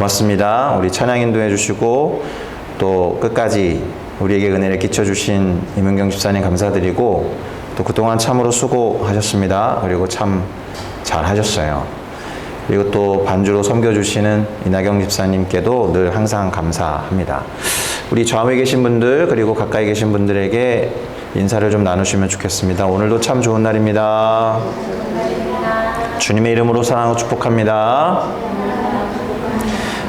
고맙습니다. 우리 찬양 인도해 주시고 또 끝까지 우리에게 은혜를 끼쳐주신 이문경 집사님 감사드리고 또 그동안 참으로 수고하셨습니다. 그리고 참 잘하셨어요. 그리고 또 반주로 섬겨주시는 이나경 집사님께도 늘 항상 감사합니다. 우리 좌우에 계신 분들 그리고 가까이 계신 분들에게 인사를 좀 나누시면 좋겠습니다. 오늘도 참 좋은 날입니다. 주님의 이름으로 사랑하고 축복합니다.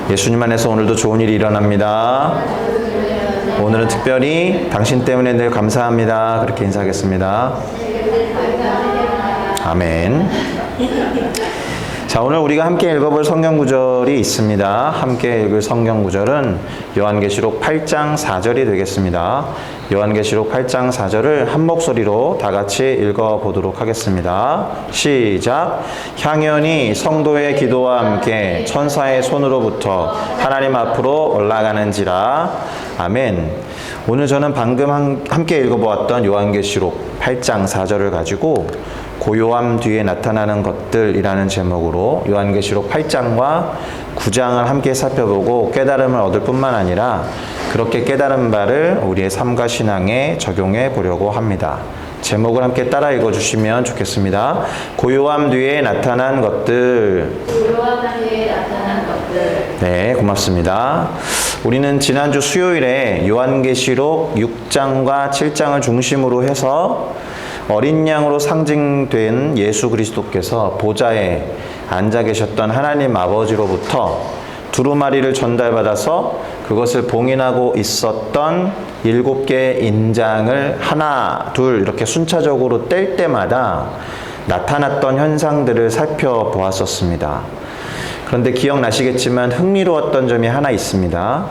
예수님 안에서 오늘도 좋은 일이 일어납니다. 오늘은 특별히 당신 때문에 늘 감사합니다. 그렇게 인사하겠습니다. 아멘. 자, 오늘 우리가 함께 읽어볼 성경 구절이 있습니다. 함께 읽을 성경 구절은 요한계시록 8장 4절이 되겠습니다. 요한계시록 8장 4절을 한 목소리로 다 같이 읽어보도록 하겠습니다. 시작. 향연이 성도의 기도와 함께 천사의 손으로부터 하나님 앞으로 올라가는지라. 아멘. 오늘 저는 방금 함께 읽어보았던 요한계시록 8장 4절을 가지고 고요함 뒤에 나타나는 것들이라는 제목으로 요한계시록 8장과 9장을 함께 살펴보고 깨달음을 얻을 뿐만 아니라 그렇게 깨달은 바를 우리의 삶과 신앙에 적용해 보려고 합니다. 제목을 함께 따라 읽어주시면 좋겠습니다. 고요함 뒤에 나타난 것들. 고요함 뒤에 나타난 것들. 네, 고맙습니다. 우리는 지난주 수요일에 요한계시록 6장과 7장을 중심으로 해서 어린 양으로 상징된 예수 그리스도께서 보좌에 앉아 계셨던 하나님 아버지로부터 두루마리를 전달받아서 그것을 봉인하고 있었던 7개의 인장을 하나, 둘 이렇게 순차적으로 뗄 때마다 나타났던 현상들을 살펴보았었습니다. 그런데 기억나시겠지만 흥미로웠던 점이 하나 있습니다.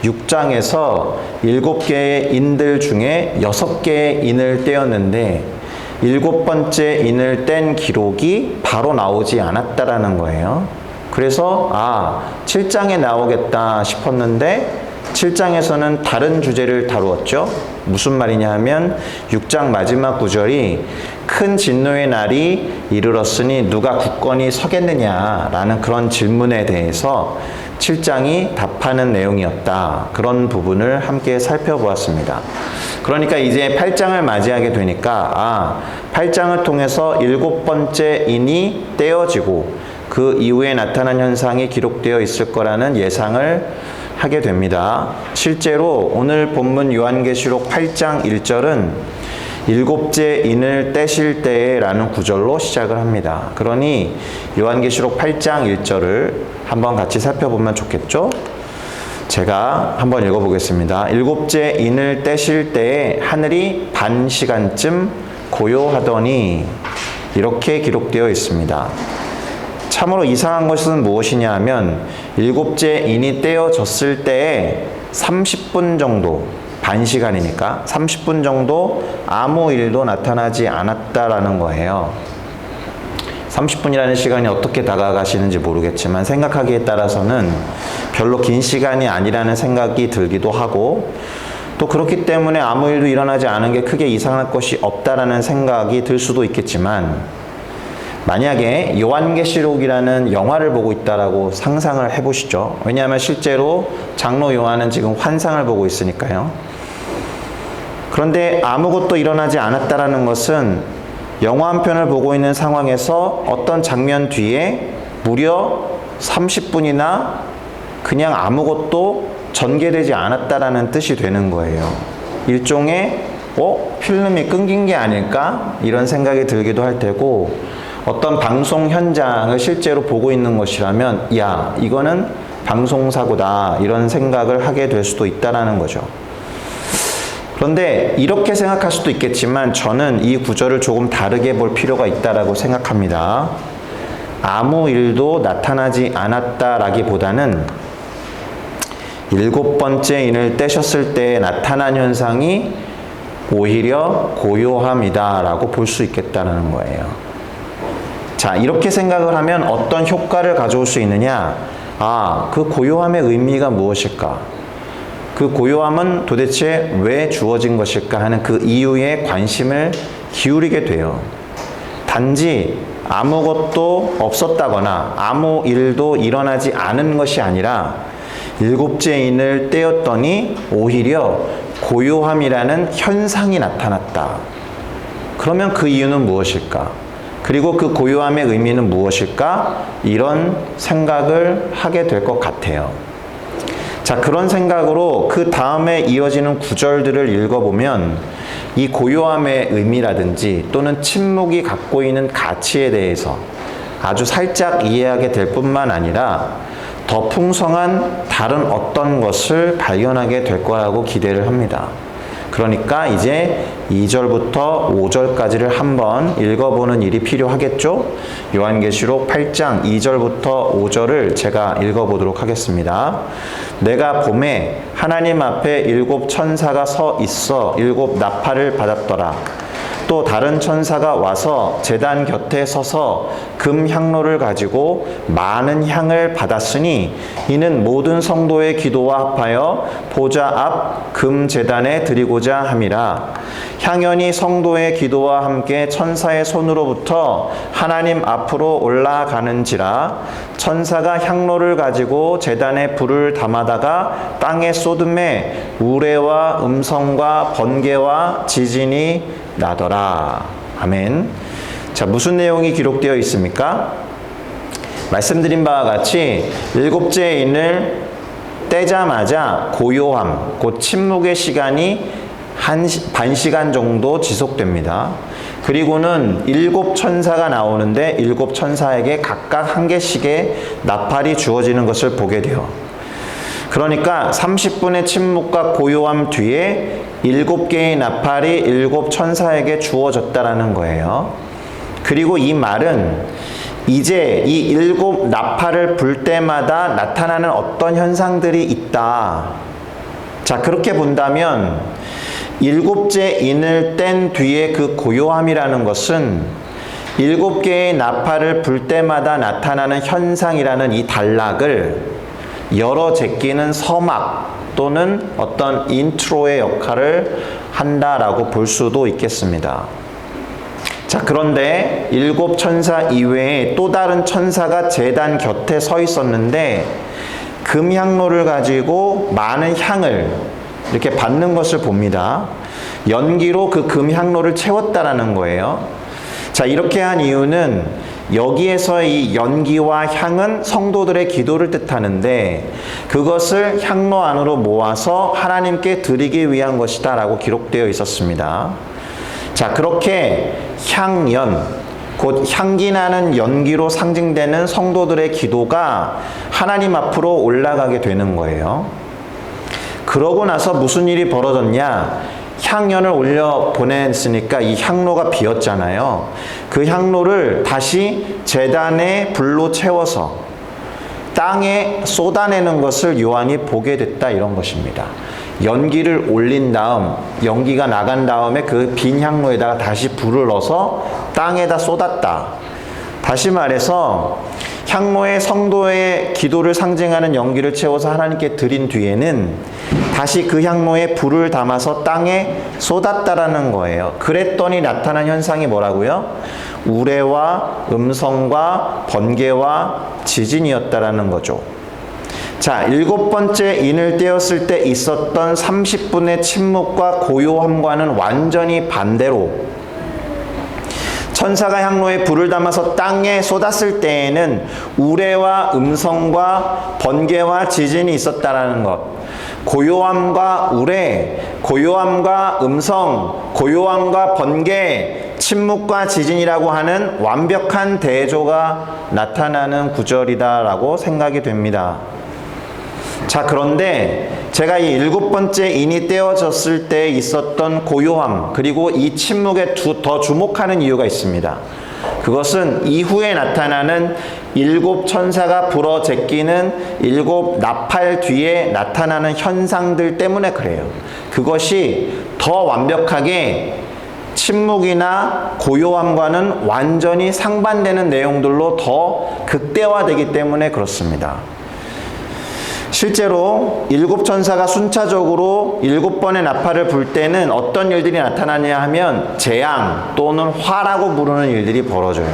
6장에서 7개의 인들 중에 6개의 인을 떼었는데 7번째 인을 뗀 기록이 바로 나오지 않았다라는 거예요. 그래서 7장에 나오겠다 싶었는데 7장에서는 다른 주제를 다루었죠. 무슨 말이냐 하면 6장 마지막 구절이 큰 진노의 날이 이르렀으니 누가 굳건히 서겠느냐라는 그런 질문에 대해서 7장이 답하는 내용이었다. 그런 부분을 함께 살펴보았습니다. 그러니까 이제 8장을 맞이하게 되니까 8장을 통해서 7번째 인이 떼어지고 그 이후에 나타난 현상이 기록되어 있을 거라는 예상을 하게 됩니다. 실제로 오늘 본문 요한계시록 8장 1절은 7째 인을 떼실 때에 라는 구절로 시작을 합니다. 그러니 요한계시록 8장 1절을 한번 같이 살펴보면 좋겠죠? 제가 한번 읽어보겠습니다. 7째 인을 떼실 때에 하늘이 반 시간쯤 고요하더니 이렇게 기록되어 있습니다. 참으로 이상한 것은 무엇이냐 하면 7째 인이 떼어졌을 때에 30분 정도, 반 시간이니까 30분 정도 아무 일도 나타나지 않았다라는 거예요. 30분이라는 시간이 어떻게 다가가시는지 모르겠지만 생각하기에 따라서는 별로 긴 시간이 아니라는 생각이 들기도 하고 또 그렇기 때문에 아무 일도 일어나지 않은 게 크게 이상할 것이 없다라는 생각이 들 수도 있겠지만 만약에 요한계시록이라는 영화를 보고 있다라고 상상을 해보시죠. 왜냐하면 실제로 장로 요한은 지금 환상을 보고 있으니까요. 그런데 아무것도 일어나지 않았다라는 것은 영화 한 편을 보고 있는 상황에서 어떤 장면 뒤에 무려 30분이나 그냥 아무것도 전개되지 않았다라는 뜻이 되는 거예요. 일종의 필름이 끊긴 게 아닐까? 이런 생각이 들기도 할 테고 어떤 방송 현장을 실제로 보고 있는 것이라면 이거는 방송사고다 이런 생각을 하게 될 수도 있다라는 거죠. 그런데 이렇게 생각할 수도 있겠지만 저는 이 구절을 조금 다르게 볼 필요가 있다라고 생각합니다. 아무 일도 나타나지 않았다라기보다는 7번째 인을 떼셨을 때 나타난 현상이 오히려 고요함이다라고 볼 수 있겠다는 거예요. 자, 이렇게 생각을 하면 어떤 효과를 가져올 수 있느냐? 그 고요함의 의미가 무엇일까? 그 고요함은 도대체 왜 주어진 것일까 하는 그 이유에 관심을 기울이게 돼요. 단지 아무것도 없었다거나 아무 일도 일어나지 않은 것이 아니라 일곱째 인을 떼었더니 오히려 고요함이라는 현상이 나타났다. 그러면 그 이유는 무엇일까? 그리고 그 고요함의 의미는 무엇일까? 이런 생각을 하게 될 것 같아요. 자, 그런 생각으로 그 다음에 이어지는 구절들을 읽어보면 이 고요함의 의미라든지 또는 침묵이 갖고 있는 가치에 대해서 아주 살짝 이해하게 될 뿐만 아니라 더 풍성한 다른 어떤 것을 발견하게 될 거라고 기대를 합니다. 그러니까 이제 2절부터 5절까지를 한번 읽어보는 일이 필요하겠죠? 요한계시록 8장 2절부터 5절을 제가 읽어보도록 하겠습니다. 내가 봄에 하나님 앞에 7 천사가 서 있어 7 나팔을 받았더라. 또 다른 천사가 와서 제단 곁에 서서 금 향로를 가지고 많은 향을 받았으니 이는 모든 성도의 기도와 합하여 보좌 앞 금 제단에 드리고자 함이라. 향연이 성도의 기도와 함께 천사의 손으로부터 하나님 앞으로 올라가는지라. 천사가 향로를 가지고 제단에 불을 담아다가 땅에 쏟음에 우레와 음성과 번개와 지진이 나더라. 아멘. 자, 무슨 내용이 기록되어 있습니까? 말씀드린 바와 같이 일곱째 인을 떼자마자 고요함, 곧 침묵의 시간이 반 시간 정도 지속됩니다. 그리고는 7 천사가 나오는데 7 천사에게 각각 한 개씩의 나팔이 주어지는 것을 보게 돼요. 그러니까 30분의 침묵과 고요함 뒤에 7개의 나팔이 7 천사에게 주어졌다라는 거예요. 그리고 이 말은 이제 이 7 나팔을 불 때마다 나타나는 어떤 현상들이 있다. 자, 그렇게 본다면 7째 인을 뗀 뒤에 그 고요함이라는 것은 7개의 나팔을 불 때마다 나타나는 현상이라는 이 단락을 열어 제끼는 서막 또는 어떤 인트로의 역할을 한다라고 볼 수도 있겠습니다. 자, 그런데 7 천사 이외에 또 다른 천사가 제단 곁에 서 있었는데 금향로를 가지고 많은 향을 이렇게 받는 것을 봅니다. 연기로 그 금향로를 채웠다라는 거예요. 자, 이렇게 한 이유는 여기에서 이 연기와 향은 성도들의 기도를 뜻하는데 그것을 향로 안으로 모아서 하나님께 드리기 위한 것이다 라고 기록되어 있었습니다. 자, 그렇게 향연, 곧 향기 나는 연기로 상징되는 성도들의 기도가 하나님 앞으로 올라가게 되는 거예요. 그러고 나서 무슨 일이 벌어졌냐? 향연을 올려 보냈으니까 이 향로가 비었잖아요. 그 향로를 다시 제단에 불로 채워서 땅에 쏟아내는 것을 요한이 보게 됐다, 이런 것입니다. 연기를 올린 다음, 연기가 나간 다음에 그 빈 향로에다가 다시 불을 넣어서 땅에다 쏟았다. 다시 말해서 향로에 성도의 기도를 상징하는 연기를 채워서 하나님께 드린 뒤에는 다시 그 향로에 불을 담아서 땅에 쏟았다라는 거예요. 그랬더니 나타난 현상이 뭐라고요? 우레와 음성과 번개와 지진이었다라는 거죠. 자, 7번째 인을 떼었을 때 있었던 30분의 침묵과 고요함과는 완전히 반대로 천사가 향로에 불을 담아서 땅에 쏟았을 때에는 우레와 음성과 번개와 지진이 있었다라는 것. 고요함과 우레, 고요함과 음성, 고요함과 번개, 침묵과 지진이라고 하는 완벽한 대조가 나타나는 구절이다라고 생각이 됩니다. 자, 그런데 제가 이 7번째 인이 떼어졌을 때 있었던 고요함, 그리고 이 침묵에 더 주목하는 이유가 있습니다. 그것은 이후에 나타나는 7 천사가 불어 제끼는 7 나팔 뒤에 나타나는 현상들 때문에 그래요. 그것이 더 완벽하게 침묵이나 고요함과는 완전히 상반되는 내용들로 더 극대화되기 때문에 그렇습니다. 실제로 7천사가 순차적으로 7번의 나팔을 불 때는 어떤 일들이 나타나냐 하면 재앙 또는 화라고 부르는 일들이 벌어져요.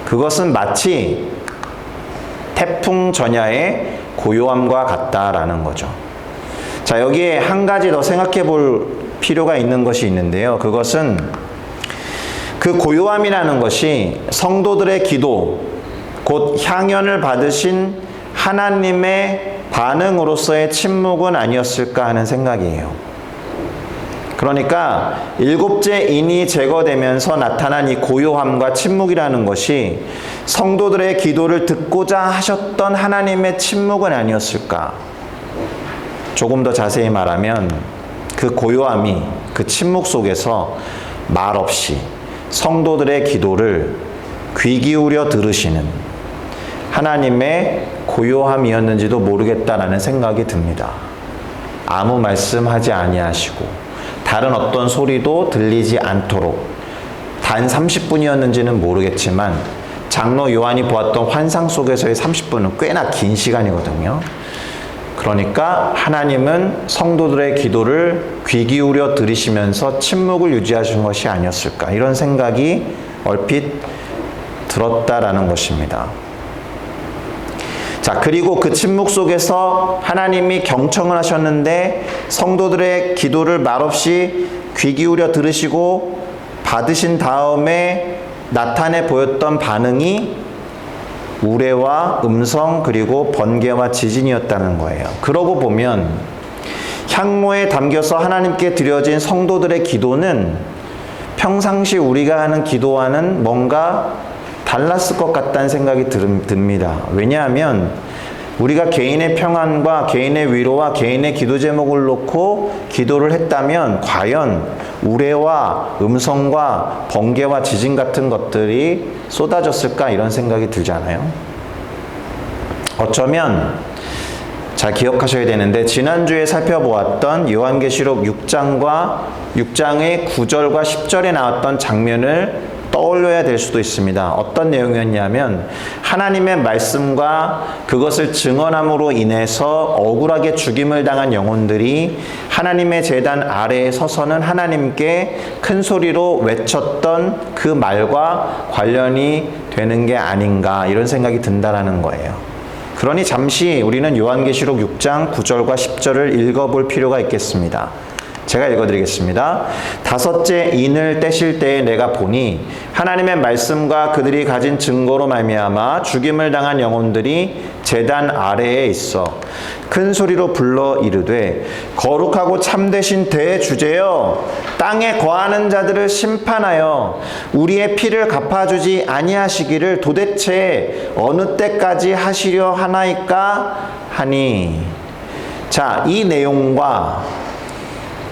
그것은 마치 태풍 전야의 고요함과 같다라는 거죠. 자, 여기에 한 가지 더 생각해 볼 필요가 있는 것이 있는데요. 그것은 그 고요함이라는 것이 성도들의 기도, 곧 향연을 받으신 하나님의 반응으로서의 침묵은 아니었을까 하는 생각이에요. 그러니까 7째 인이 제거되면서 나타난 이 고요함과 침묵이라는 것이 성도들의 기도를 듣고자 하셨던 하나님의 침묵은 아니었을까. 조금 더 자세히 말하면 그 고요함이, 그 침묵 속에서 말없이 성도들의 기도를 귀 기울여 들으시는 하나님의 고요함이었는지도 모르겠다라는 생각이 듭니다. 아무 말씀하지 아니하시고 다른 어떤 소리도 들리지 않도록 단 30분이었는지는 모르겠지만 장로 요한이 보았던 환상 속에서의 30분은 꽤나 긴 시간이거든요. 그러니까 하나님은 성도들의 기도를 귀 기울여 들으시면서 침묵을 유지하신 것이 아니었을까, 이런 생각이 얼핏 들었다라는 것입니다. 자, 그리고 그 침묵 속에서 하나님이 경청을 하셨는데 성도들의 기도를 말없이 귀 기울여 들으시고 받으신 다음에 나타내 보였던 반응이 우레와 음성 그리고 번개와 지진이었다는 거예요. 그러고 보면 향로에 담겨서 하나님께 드려진 성도들의 기도는 평상시 우리가 하는 기도와는 뭔가 달랐을 것 같다는 생각이 듭니다. 왜냐하면 우리가 개인의 평안과 개인의 위로와 개인의 기도 제목을 놓고 기도를 했다면 과연 우레와 음성과 번개와 지진 같은 것들이 쏟아졌을까, 이런 생각이 들잖아요. 어쩌면 잘 기억하셔야 되는데 지난주에 살펴보았던 요한계시록 6장과 6장의 9절과 10절에 나왔던 장면을 떠올려야 될 수도 있습니다. 어떤 내용이었냐면 하나님의 말씀과 그것을 증언함으로 인해서 억울하게 죽임을 당한 영혼들이 하나님의 제단 아래에 서서는 하나님께 큰 소리로 외쳤던 그 말과 관련이 되는 게 아닌가, 이런 생각이 든다라는 거예요. 그러니 잠시 우리는 요한계시록 6장 9절과 10절을 읽어볼 필요가 있겠습니다. 제가 읽어드리겠습니다. 5째 인을 떼실 때에 내가 보니 하나님의 말씀과 그들이 가진 증거로 말미암아 죽임을 당한 영혼들이 제단 아래에 있어 큰 소리로 불러 이르되 거룩하고 참되신 대주제여, 땅에 거하는 자들을 심판하여 우리의 피를 갚아주지 아니하시기를 도대체 어느 때까지 하시려 하나이까 하니. 자, 이 내용과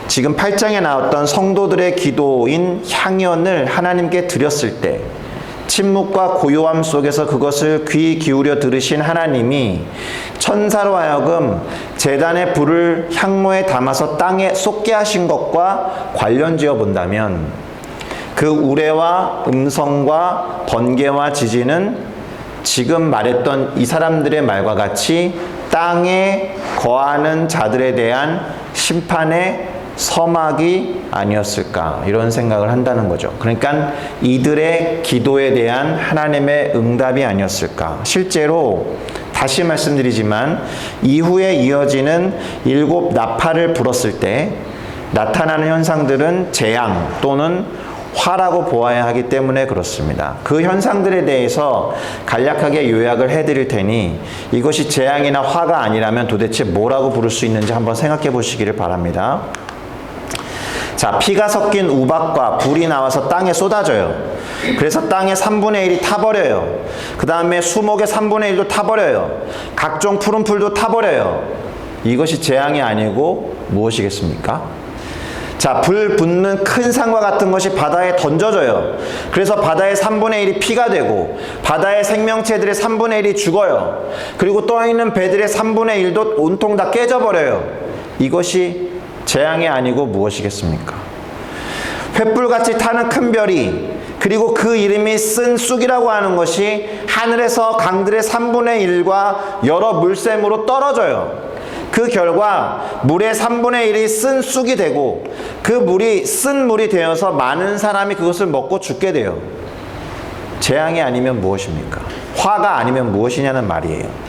지금 8장에 나왔던 성도들의 기도인 향연을 하나님께 드렸을 때 침묵과 고요함 속에서 그것을 귀 기울여 들으신 하나님이 천사로 하여금 제단의 불을 향로에 담아서 땅에 쏟게 하신 것과 관련지어 본다면 그 우레와 음성과 번개와 지진은 지금 말했던 이 사람들의 말과 같이 땅에 거하는 자들에 대한 심판의 서막이 아니었을까, 이런 생각을 한다는 거죠. 그러니까 이들의 기도에 대한 하나님의 응답이 아니었을까. 실제로 다시 말씀드리지만 이후에 이어지는 7 나팔을 불었을 때 나타나는 현상들은 재앙 또는 화라고 보아야 하기 때문에 그렇습니다. 그 현상들에 대해서 간략하게 요약을 해드릴 테니 이것이 재앙이나 화가 아니라면 도대체 뭐라고 부를 수 있는지 한번 생각해 보시기를 바랍니다. 자, 피가 섞인 우박과 불이 나와서 땅에 쏟아져요. 그래서 땅의 3분의 1이 타버려요. 그 다음에 수목의 3분의 1도 타버려요. 각종 푸른 풀도 타버려요. 이것이 재앙이 아니고 무엇이겠습니까? 자, 불 붙는 큰 산과 같은 것이 바다에 던져져요. 그래서 바다의 3분의 1이 피가 되고 바다의 생명체들의 3분의 1이 죽어요. 그리고 떠있는 배들의 3분의 1도 온통 다 깨져버려요. 이것이 재앙이 아니고 무엇이겠습니까? 횃불같이 타는 큰 별이 그리고 그 이름이 쓴 쑥이라고 하는 것이 하늘에서 강들의 3분의 1과 여러 물샘으로 떨어져요. 그 결과 물의 3분의 1이 쓴 쑥이 되고 그 물이 쓴 물이 되어서 많은 사람이 그것을 먹고 죽게 돼요. 재앙이 아니면 무엇입니까? 화가 아니면 무엇이냐는 말이에요.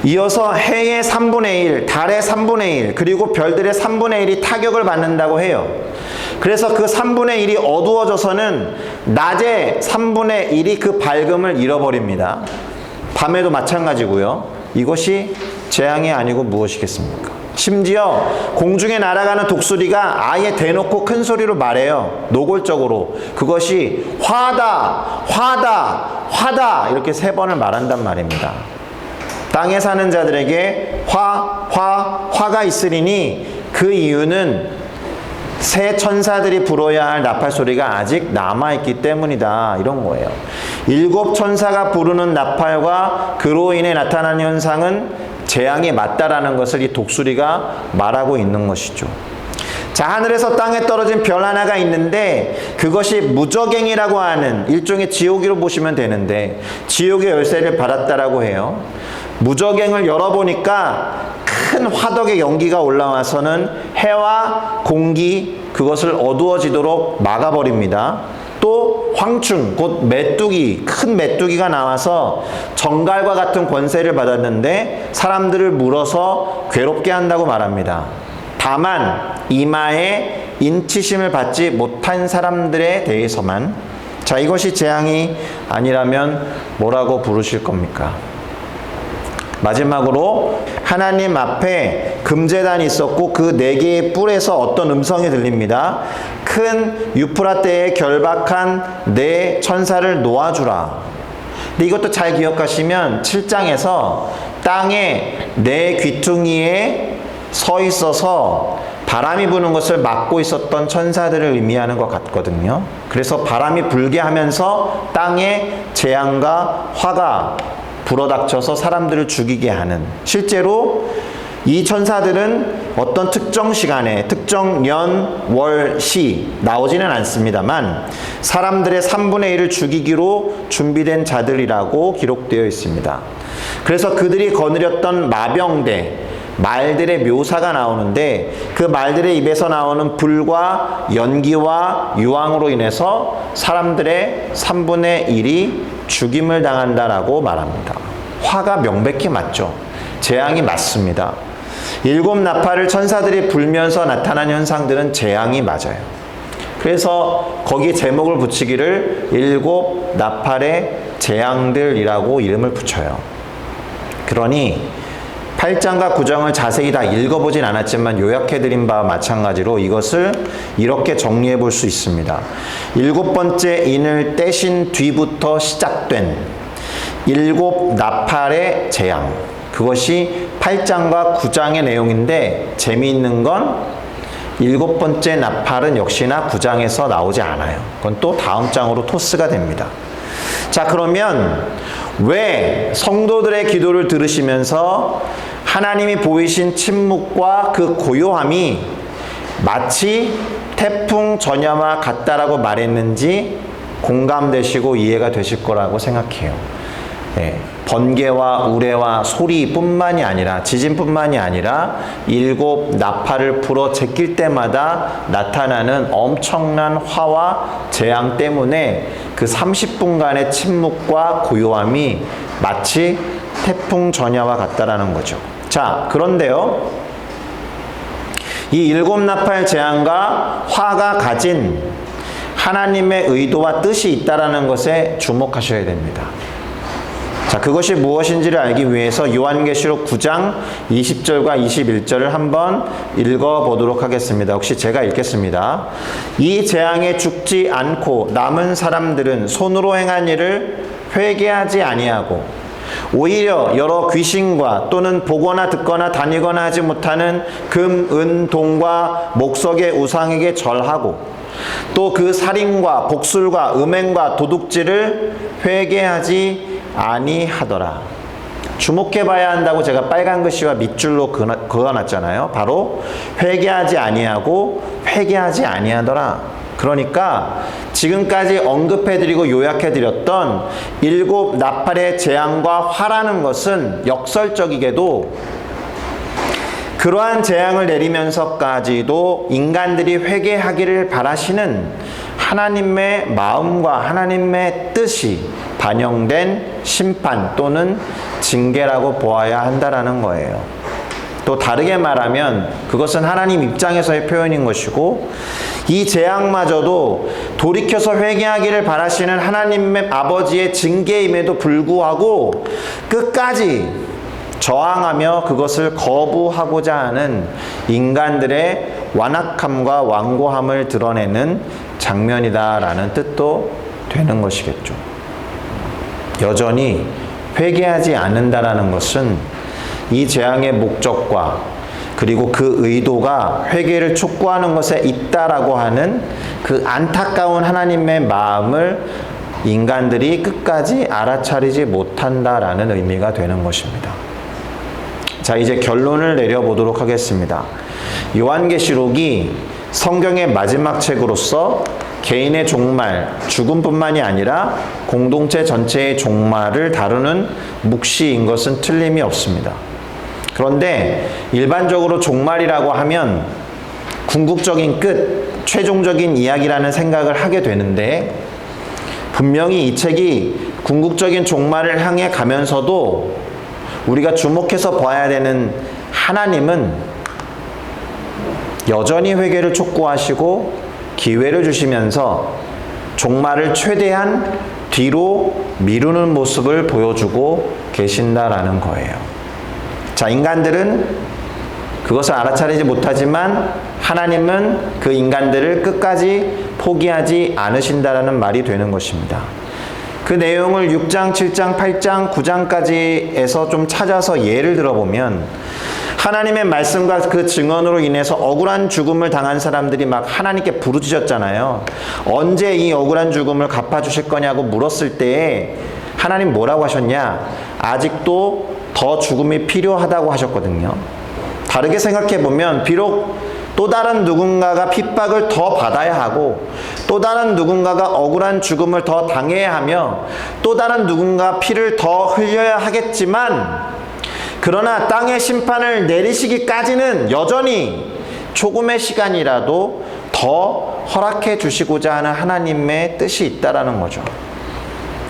이어서 해의 3분의 1, 달의 3분의 1, 그리고 별들의 3분의 1이 타격을 받는다고 해요. 그래서 그 3분의 1이 어두워져서는 낮의 3분의 1이 그 밝음을 잃어버립니다. 밤에도 마찬가지고요. 이것이 재앙이 아니고 무엇이겠습니까? 심지어 공중에 날아가는 독수리가 아예 대놓고 큰 소리로 말해요. 노골적으로. 그것이 화다, 화다, 화다 이렇게 3번을 말한단 말입니다. 땅에 사는 자들에게 화가 있으리니 그 이유는 새 천사들이 불어야 할 나팔 소리가 아직 남아있기 때문이다. 이런 거예요. 7 천사가 부르는 나팔과 그로 인해 나타나는 현상은 재앙이 맞다라는 것을 이 독수리가 말하고 있는 것이죠. 자, 하늘에서 땅에 떨어진 별 하나가 있는데 그것이 무저갱이라고 하는 일종의 지옥이로 보시면 되는데 지옥의 열쇠를 받았다라고 해요. 무저갱을 열어보니까 큰 화덕의 연기가 올라와서는 해와 공기 그것을 어두워지도록 막아버립니다. 또 황충 곧 메뚜기 큰 메뚜기가 나와서 정갈과 같은 권세를 받았는데 사람들을 물어서 괴롭게 한다고 말합니다. 다만 이마에 인치심을 받지 못한 사람들에 대해서만. 자, 이것이 재앙이 아니라면 뭐라고 부르실 겁니까? 마지막으로 하나님 앞에 금제단이 있었고 그 4개의 뿔에서 어떤 음성이 들립니다. 큰 유프라테에 결박한 4 천사를 놓아주라. 근데 이것도 잘 기억하시면 7장에서 땅에 4 귀퉁이에 서 있어서 바람이 부는 것을 막고 있었던 천사들을 의미하는 것 같거든요. 그래서 바람이 불게 하면서 땅에 재앙과 화가 불어닥쳐서 사람들을 죽이게 하는, 실제로 이 천사들은 어떤 특정 시간에 특정 년, 월, 시 나오지는 않습니다만 사람들의 3분의 1을 죽이기로 준비된 자들이라고 기록되어 있습니다. 그래서 그들이 거느렸던 마병대, 말들의 묘사가 나오는데 그 말들의 입에서 나오는 불과 연기와 유황으로 인해서 사람들의 3분의 1이 죽임을 당한다라고 말합니다. 화가 명백히 맞죠. 재앙이 맞습니다. 7 나팔을 천사들이 불면서 나타난 현상들은 재앙이 맞아요. 그래서 거기에 제목을 붙이기를 7 나팔의 재앙들이라고 이름을 붙여요. 그러니 8장과 9장을 자세히 다 읽어보진 않았지만 요약해드린 바와 마찬가지로 이것을 이렇게 정리해 볼 수 있습니다. 7번째 인을 떼신 뒤부터 시작된 7 나팔의 재앙, 그것이 8장과 9장의 내용인데 재미있는 건 7번째 나팔은 역시나 9장에서 나오지 않아요. 그건 또 다음 장으로 토스가 됩니다. 자, 그러면 왜 성도들의 기도를 들으시면서 하나님이 보이신 침묵과 그 고요함이 마치 태풍 전야와 같다라고 말했는지 공감되시고 이해가 되실 거라고 생각해요. 네, 번개와 우레와 소리뿐만이 아니라 지진뿐만이 아니라 7 나팔을 불어 제낄 때마다 나타나는 엄청난 화와 재앙 때문에 그 30분간의 침묵과 고요함이 마치 태풍 전야와 같다라는 거죠. 자, 그런데요, 이 7 나팔 재앙과 화가 가진 하나님의 의도와 뜻이 있다라는 것에 주목하셔야 됩니다. 자, 그것이 무엇인지를 알기 위해서 요한계시록 9장 20절과 21절을 한번 읽어보도록 하겠습니다. 혹시 제가 읽겠습니다. 이 재앙에 죽지 않고 남은 사람들은 손으로 행한 일을 회개하지 아니하고 오히려 여러 귀신과 또는 보거나 듣거나 다니거나 하지 못하는 금, 은, 동과 목석의 우상에게 절하고 또 그 살인과 복술과 음행과 도둑질을 회개하지 아니하더라. 주목해 봐야 한다고 제가 빨간 글씨와 밑줄로 그어놨잖아요. 바로 회개하지 아니하고 회개하지 아니하더라. 그러니까 지금까지 언급해드리고 요약해드렸던 7 나팔의 재앙과 화라는 것은 역설적이게도 그러한 재앙을 내리면서까지도 인간들이 회개하기를 바라시는 하나님의 마음과 하나님의 뜻이 반영된 심판 또는 징계라고 보아야 한다라는 거예요. 또 다르게 말하면 그것은 하나님 입장에서의 표현인 것이고, 이 재앙마저도 돌이켜서 회개하기를 바라시는 하나님의 아버지의 징계임에도 불구하고 끝까지 저항하며 그것을 거부하고자 하는 인간들의 완악함과 완고함을 드러내는 장면이다라는 뜻도 되는 것이겠죠. 여전히 회개하지 않는다라는 것은 이 재앙의 목적과 그리고 그 의도가 회개를 촉구하는 것에 있다라고 하는 그 안타까운 하나님의 마음을 인간들이 끝까지 알아차리지 못한다라는 의미가 되는 것입니다. 자, 이제 결론을 내려보도록 하겠습니다. 요한계시록이 성경의 마지막 책으로서 개인의 종말, 죽음뿐만이 아니라 공동체 전체의 종말을 다루는 묵시인 것은 틀림이 없습니다. 그런데 일반적으로 종말이라고 하면 궁극적인 끝, 최종적인 이야기라는 생각을 하게 되는데, 분명히 이 책이 궁극적인 종말을 향해 가면서도 우리가 주목해서 봐야 되는 하나님은 여전히 회개를 촉구하시고 기회를 주시면서 종말을 최대한 뒤로 미루는 모습을 보여주고 계신다라는 거예요. 자, 인간들은 그것을 알아차리지 못하지만 하나님은 그 인간들을 끝까지 포기하지 않으신다라는 말이 되는 것입니다. 그 내용을 6장, 7장, 8장, 9장까지에서 좀 찾아서 예를 들어보면, 하나님의 말씀과 그 증언으로 인해서 억울한 죽음을 당한 사람들이 막 하나님께 부르짖었잖아요. 언제 이 억울한 죽음을 갚아주실 거냐고 물었을 때에 하나님 뭐라고 하셨냐? 아직도 더 죽음이 필요하다고 하셨거든요. 다르게 생각해보면 비록 또 다른 누군가가 핍박을 더 받아야 하고, 또 다른 누군가가 억울한 죽음을 더 당해야 하며, 또 다른 누군가 피를 더 흘려야 하겠지만, 그러나 땅의 심판을 내리시기까지는 여전히 조금의 시간이라도 더 허락해 주시고자 하는 하나님의 뜻이 있다라는 거죠.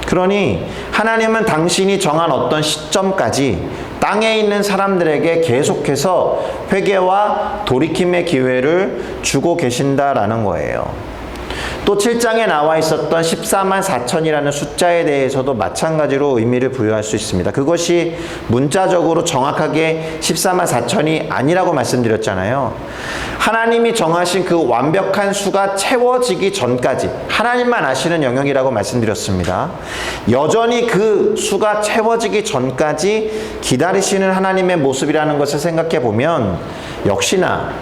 그러니 하나님은 당신이 정한 어떤 시점까지 땅에 있는 사람들에게 계속해서 회개와 돌이킴의 기회를 주고 계신다라는 거예요. 또 7장에 나와 있었던 14만 4천이라는 숫자에 대해서도 마찬가지로 의미를 부여할 수 있습니다. 그것이 문자적으로 정확하게 14만 4천이 아니라고 말씀드렸잖아요. 하나님이 정하신 그 완벽한 수가 채워지기 전까지 하나님만 아시는 영역이라고 말씀드렸습니다. 여전히 그 수가 채워지기 전까지 기다리시는 하나님의 모습이라는 것을 생각해 보면, 역시나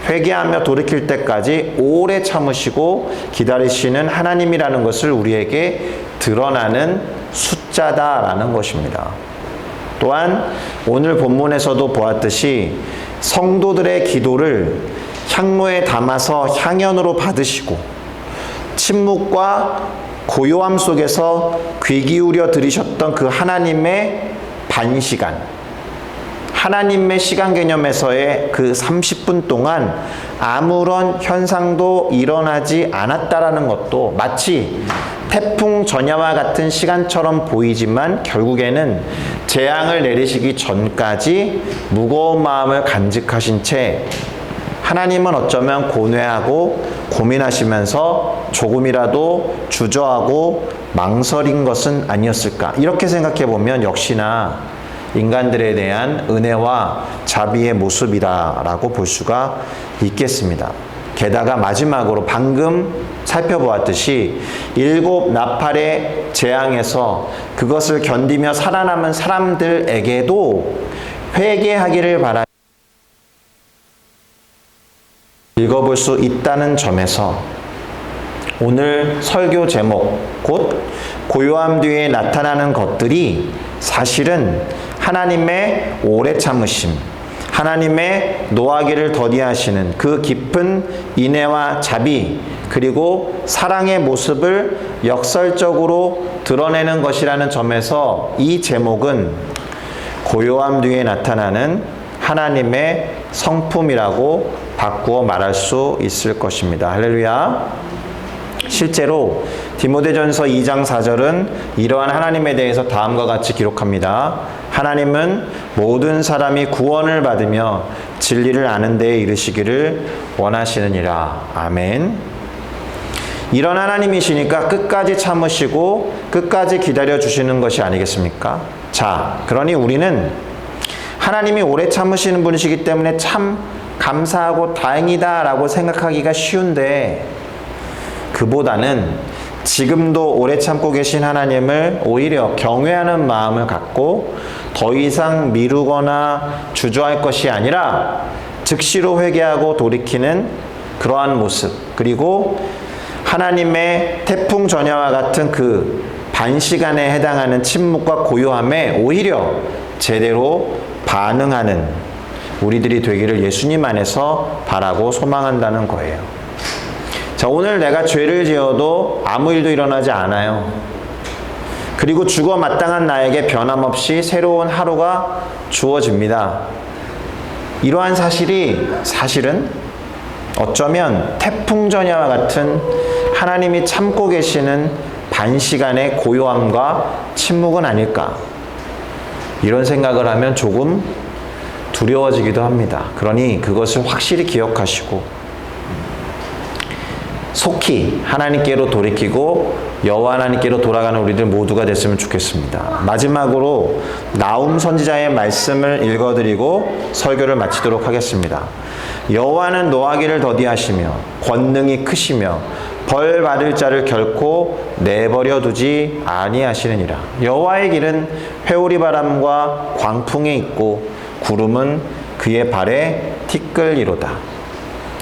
회개하며 돌이킬 때까지 오래 참으시고 기다리시는 하나님이라는 것을 우리에게 드러나는 숫자다라는 것입니다. 또한 오늘 본문에서도 보았듯이 성도들의 기도를 향로에 담아서 향연으로 받으시고, 침묵과 고요함 속에서 귀 기울여 들으셨던 그 하나님의 반시간, 하나님의 시간 개념에서의 그 30분 동안 아무런 현상도 일어나지 않았다라는 것도 마치 태풍 전야와 같은 시간처럼 보이지만, 결국에는 재앙을 내리시기 전까지 무거운 마음을 간직하신 채 하나님은 어쩌면 고뇌하고 고민하시면서 조금이라도 주저하고 망설인 것은 아니었을까, 이렇게 생각해 보면 역시나 인간들에 대한 은혜와 자비의 모습이다라고 볼 수가 있겠습니다. 게다가 마지막으로 방금 살펴보았듯이 7 나팔의 재앙에서 그것을 견디며 살아남은 사람들에게도 회개하기를 바라 읽어볼 수 있다는 점에서 오늘 설교 제목, 곧 고요함 뒤에 나타나는 것들이 사실은 하나님의 오래 참으심, 하나님의 노하기를 더디하시는 그 깊은 인애와 자비, 그리고 사랑의 모습을 역설적으로 드러내는 것이라는 점에서 이 제목은 고요함 뒤에 나타나는 하나님의 성품이라고 바꾸어 말할 수 있을 것입니다. 할렐루야. 실제로 디모데전서 2장 4절은 이러한 하나님에 대해서 다음과 같이 기록합니다. 하나님은 모든 사람이 구원을 받으며 진리를 아는 데에 이르시기를 원하시느니라. 아멘. 이런 하나님이시니까 끝까지 참으시고 끝까지 기다려 주시는 것이 아니겠습니까? 자, 그러니 우리는 하나님이 오래 참으시는 분이시기 때문에 참 감사하고 다행이다 라고 생각하기가 쉬운데, 그보다는 지금도 오래 참고 계신 하나님을 오히려 경외하는 마음을 갖고 더 이상 미루거나 주저할 것이 아니라 즉시로 회개하고 돌이키는 그러한 모습, 그리고 하나님의 태풍 전야와 같은 그 반시간에 해당하는 침묵과 고요함에 오히려 제대로 반응하는 우리들이 되기를 예수님 안에서 바라고 소망한다는 거예요. 자, 오늘 내가 죄를 지어도 아무 일도 일어나지 않아요. 그리고 죽어 마땅한 나에게 변함없이 새로운 하루가 주어집니다. 이러한 사실은 어쩌면 태풍 전야와 같은 하나님이 참고 계시는 반시간의 고요함과 침묵은 아닐까, 이런 생각을 하면 조금 두려워지기도 합니다. 그러니 그것을 확실히 기억하시고 속히 하나님께로 돌이키고 여호와 하나님께로 돌아가는 우리들 모두가 됐으면 좋겠습니다. 마지막으로 나움 선지자의 말씀을 읽어드리고 설교를 마치도록 하겠습니다. 여호와는 노하기를 더디하시며 권능이 크시며 벌 받을 자를 결코 내버려 두지 아니하시느니라. 여호와의 길은 회오리 바람과 광풍에 있고 구름은 그의 발에 티끌이로다.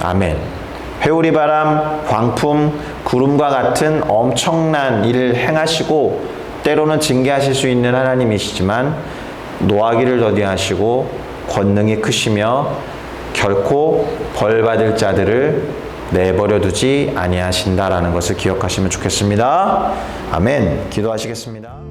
아멘. 회오리 바람, 광풍, 구름과 같은 엄청난 일을 행하시고 때로는 징계하실 수 있는 하나님이시지만 노하기를 더디하시고 권능이 크시며 결코 벌 받을 자들을 내버려 두지 아니하신다라는 것을 기억하시면 좋겠습니다. 아멘. 기도하시겠습니다.